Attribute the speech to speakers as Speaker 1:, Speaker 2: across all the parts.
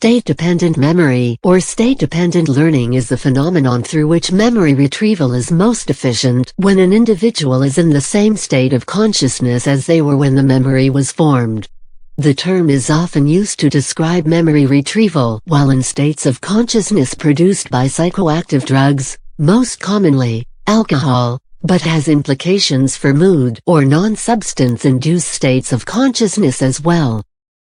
Speaker 1: State-dependent memory or state-dependent learning is the phenomenon through which memory retrieval is most efficient when an individual is in the same state of consciousness as they were when the memory was formed. The term is often used to describe memory retrieval while in states of consciousness produced by psychoactive drugs, most commonly, alcohol, but has implications for mood or non-substance-induced states of consciousness as well.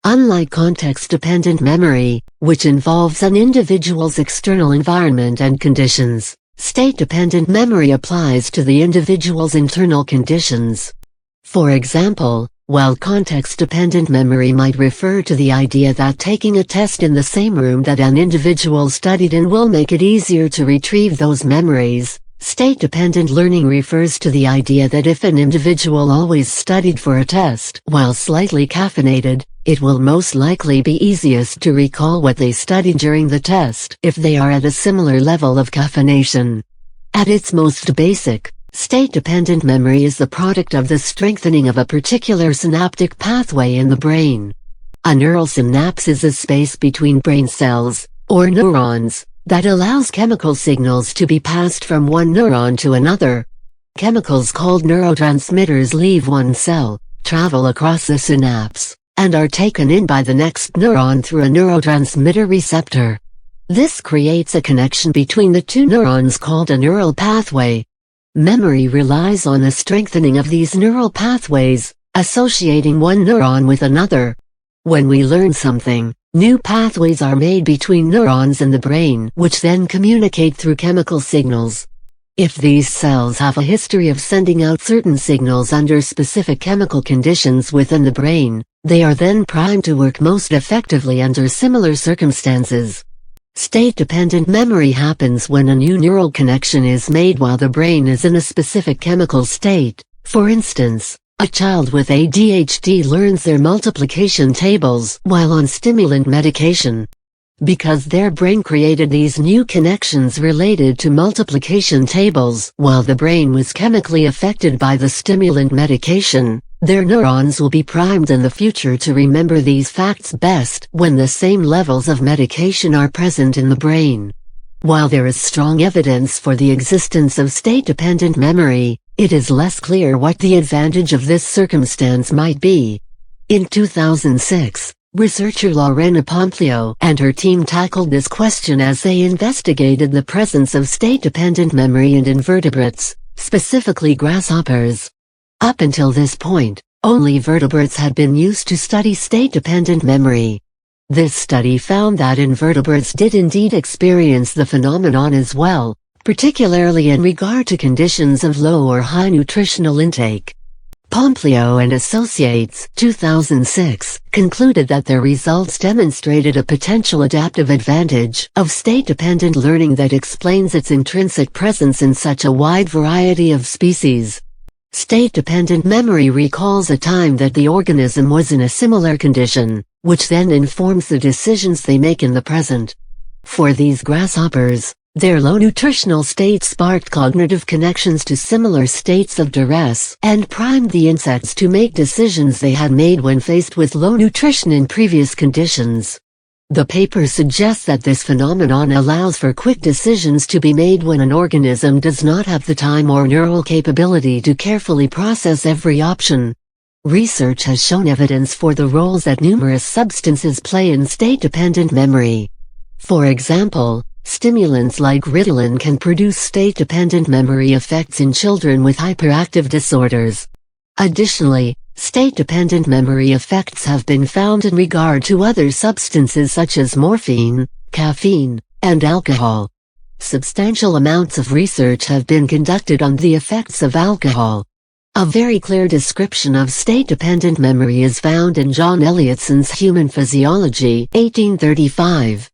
Speaker 1: Unlike context-dependent memory, which involves an individual's external environment and conditions, state-dependent memory applies to the individual's internal conditions. For example, while context-dependent memory might refer to the idea that taking a test in the same room that an individual studied in will make it easier to retrieve those memories, state-dependent learning refers to the idea that if an individual always studied for a test while slightly caffeinated, it will most likely be easiest to recall what they studied during the test if they are at a similar level of caffeination. At its most basic, state-dependent memory is the product of the strengthening of a particular synaptic pathway in the brain. A neural synapse is a space between brain cells, or neurons, that allows chemical signals to be passed from one neuron to another. Chemicals called neurotransmitters leave one cell, travel across the synapse, and are taken in by the next neuron through a neurotransmitter receptor. This creates a connection between the two neurons called a neural pathway. Memory relies on the strengthening of these neural pathways, associating one neuron with another. When we learn something, new pathways are made between neurons in the brain which then communicate through chemical signals. If these cells have a history of sending out certain signals under specific chemical conditions within the brain, they are then primed to work most effectively under similar circumstances. State-dependent memory happens when a new neural connection is made while the brain is in a specific chemical state. For instance, a child with ADHD learns their multiplication tables while on stimulant medication. Because their brain created these new connections related to multiplication tables while the brain was chemically affected by the stimulant medication, their neurons will be primed in the future to remember these facts best when the same levels of medication are present in the brain. While there is strong evidence for the existence of state-dependent memory, it is less clear what the advantage of this circumstance might be. In 2006, researcher Lorena Pomplio and her team tackled this question as they investigated the presence of state-dependent memory in invertebrates, specifically grasshoppers. Up until this point, only vertebrates had been used to study state-dependent memory. This study found that invertebrates did indeed experience the phenomenon as well, particularly in regard to conditions of low or high nutritional intake. Pomplio and Associates, 2006, concluded that their results demonstrated a potential adaptive advantage of state-dependent learning that explains its intrinsic presence in such a wide variety of species. State-dependent memory recalls a time that the organism was in a similar condition, which then informs the decisions they make in the present. For these grasshoppers, their low nutritional state sparked cognitive connections to similar states of duress and primed the insects to make decisions they had made when faced with low nutrition in previous conditions. The paper suggests that this phenomenon allows for quick decisions to be made when an organism does not have the time or neural capability to carefully process every option. Research has shown evidence for the roles that numerous substances play in state-dependent memory. For example, stimulants like Ritalin can produce state-dependent memory effects in children with hyperactive disorders. Additionally, state-dependent memory effects have been found in regard to other substances such as morphine, caffeine, and alcohol. Substantial amounts of research have been conducted on the effects of alcohol. A very clear description of state-dependent memory is found in John Elliottson's Human Physiology, 1835.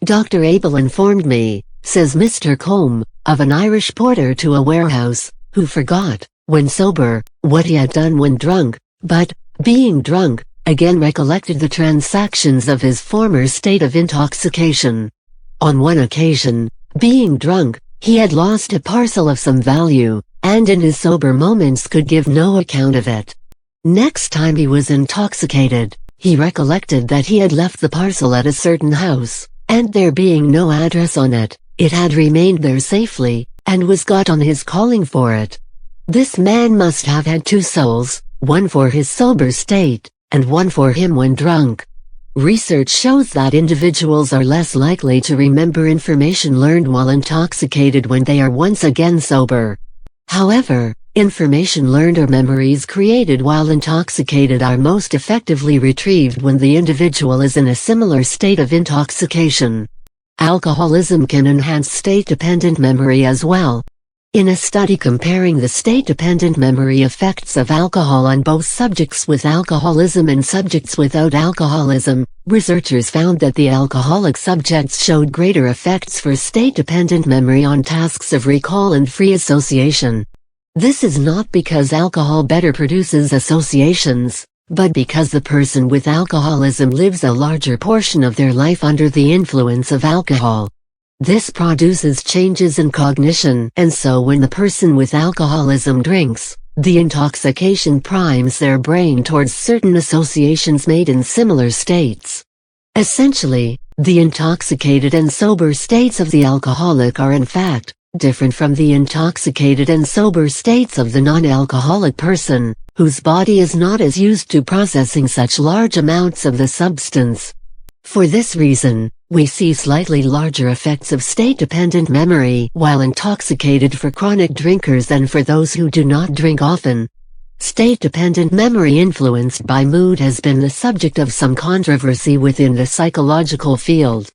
Speaker 1: Dr. Abel informed me, says Mr. Combe, of an Irish porter to a warehouse, who forgot, when sober, what he had done when drunk, but, being drunk, again recollected the transactions of his former state of intoxication. On one occasion, being drunk, he had lost a parcel of some value, and in his sober moments could give no account of it. Next time he was intoxicated, He recollected that he had left the parcel at a certain house, and there being no address on it, it had remained there safely, and was got on his calling for it. This man must have had two souls, one for his sober state, and one for him when drunk. Research shows that individuals are less likely to remember information learned while intoxicated when they are once again sober. However, information learned or memories created while intoxicated are most effectively retrieved when the individual is in a similar state of intoxication. Alcoholism can enhance state-dependent memory as well. In a study comparing the state-dependent memory effects of alcohol on both subjects with alcoholism and subjects without alcoholism, researchers found that the alcoholic subjects showed greater effects for state-dependent memory on tasks of recall and free association. This is not because alcohol better produces associations, but because the person with alcoholism lives a larger portion of their life under the influence of alcohol. This produces changes in cognition, and so when the person with alcoholism drinks, the intoxication primes their brain towards certain associations made in similar states. Essentially, the intoxicated and sober states of the alcoholic are in fact different from the intoxicated and sober states of the non-alcoholic person, whose body is not as used to processing such large amounts of the substance. For this reason, we see slightly larger effects of state-dependent memory while intoxicated for chronic drinkers than for those who do not drink often. State-dependent memory influenced by mood has been the subject of some controversy within the psychological field.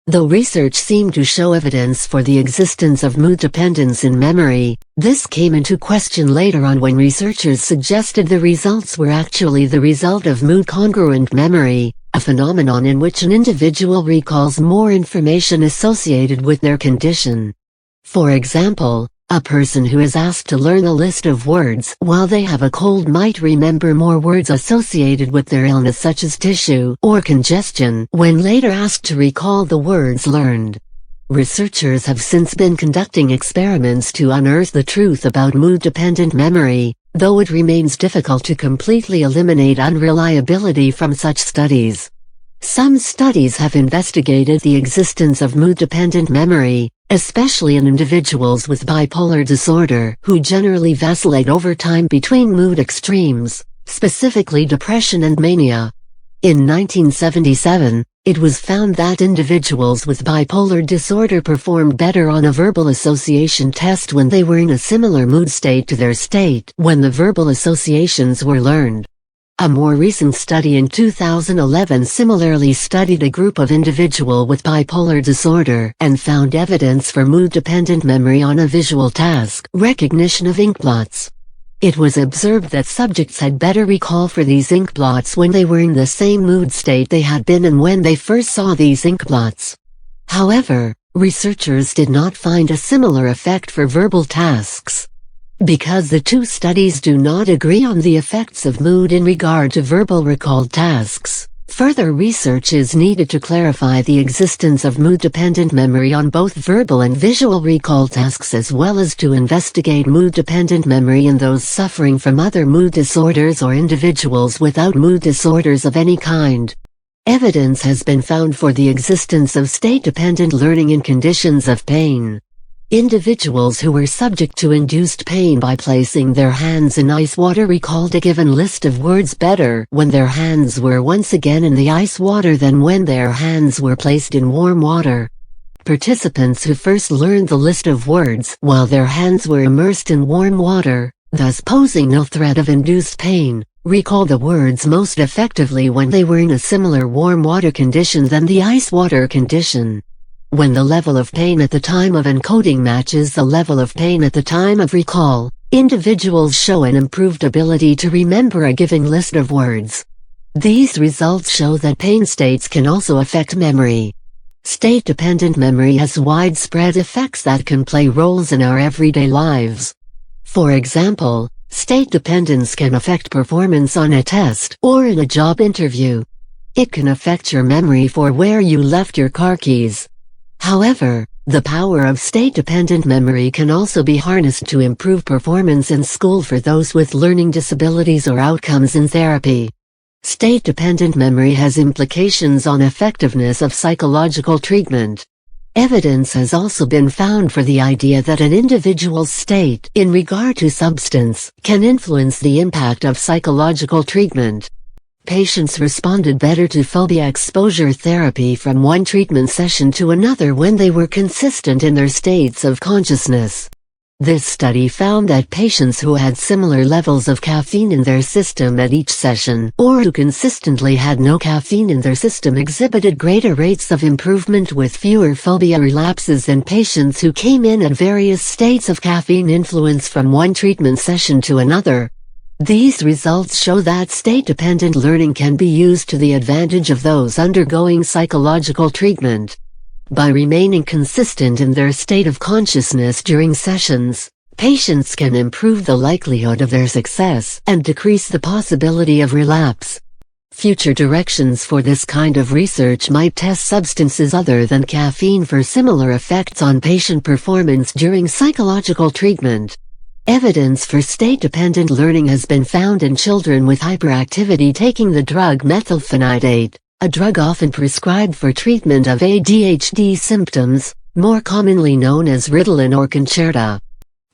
Speaker 1: Though research seemed to show evidence for the existence of mood dependence in memory, this came into question later on when researchers suggested the results were actually the result of mood-congruent memory, a phenomenon in which an individual recalls more information associated with their condition. For example, a person who is asked to learn a list of words while they have a cold might remember more words associated with their illness such as tissue or congestion when later asked to recall the words learned. Researchers have since been conducting experiments to unearth the truth about mood-dependent memory, though it remains difficult to completely eliminate unreliability from such studies. Some studies have investigated the existence of mood-dependent memory, especially in individuals with bipolar disorder who generally vacillate over time between mood extremes, specifically depression and mania. In 1977, it was found that individuals with bipolar disorder performed better on a verbal association test when they were in a similar mood state to their state when the verbal associations were learned. A more recent study in 2011 similarly studied a group of individuals with bipolar disorder and found evidence for mood-dependent memory on a visual task, recognition of inkblots. It was observed that subjects had better recall for these inkblots when they were in the same mood state they had been in when they first saw these inkblots. However, researchers did not find a similar effect for verbal tasks. Because the two studies do not agree on the effects of mood in regard to verbal recalled tasks, further research is needed to clarify the existence of mood-dependent memory on both verbal and visual recall tasks as well as to investigate mood-dependent memory in those suffering from other mood disorders or individuals without mood disorders of any kind. Evidence has been found for the existence of state-dependent learning in conditions of pain. Individuals who were subject to induced pain by placing their hands in ice water recalled a given list of words better when their hands were once again in the ice water than when their hands were placed in warm water. Participants who first learned the list of words while their hands were immersed in warm water, thus posing no threat of induced pain, recall the words most effectively when they were in a similar warm water condition than the ice water condition. When the level of pain at the time of encoding matches the level of pain at the time of recall, individuals show an improved ability to remember a given list of words. These results show that pain states can also affect memory. State-dependent memory has widespread effects that can play roles in our everyday lives. For example, state dependence can affect performance on a test or in a job interview. It can affect your memory for where you left your car keys. However, the power of state-dependent memory can also be harnessed to improve performance in school for those with learning disabilities or outcomes in therapy. State-dependent memory has implications on effectiveness of psychological treatment. Evidence has also been found for the idea that an individual's state in regard to substance can influence the impact of psychological treatment. Patients responded better to phobia exposure therapy from one treatment session to another when they were consistent in their states of consciousness. This study found that patients who had similar levels of caffeine in their system at each session, or who consistently had no caffeine in their system, exhibited greater rates of improvement with fewer phobia relapses than patients who came in at various states of caffeine influence from one treatment session to another. These results show that state-dependent learning can be used to the advantage of those undergoing psychological treatment. By remaining consistent in their state of consciousness during sessions, patients can improve the likelihood of their success and decrease the possibility of relapse. Future directions for this kind of research might test substances other than caffeine for similar effects on patient performance during psychological treatment. Evidence for state-dependent learning has been found in children with hyperactivity taking the drug methylphenidate, a drug often prescribed for treatment of ADHD symptoms, more commonly known as Ritalin or Concerta.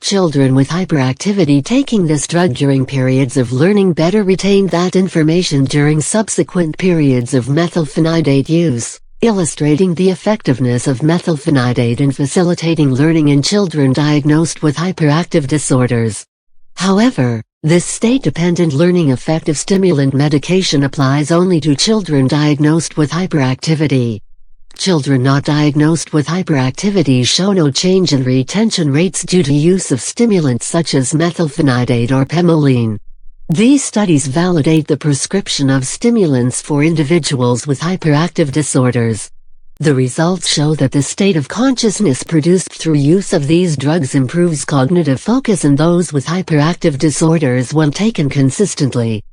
Speaker 1: Children with hyperactivity taking this drug during periods of learning better retained that information during subsequent periods of methylphenidate use, illustrating the effectiveness of methylphenidate in facilitating learning in children diagnosed with hyperactive disorders. However, this state-dependent learning effect of stimulant medication applies only to children diagnosed with hyperactivity. Children not diagnosed with hyperactivity show no change in retention rates due to use of stimulants such as methylphenidate or pemoline. These studies validate the prescription of stimulants for individuals with hyperactive disorders. The results show that the state of consciousness produced through use of these drugs improves cognitive focus in those with hyperactive disorders when taken consistently.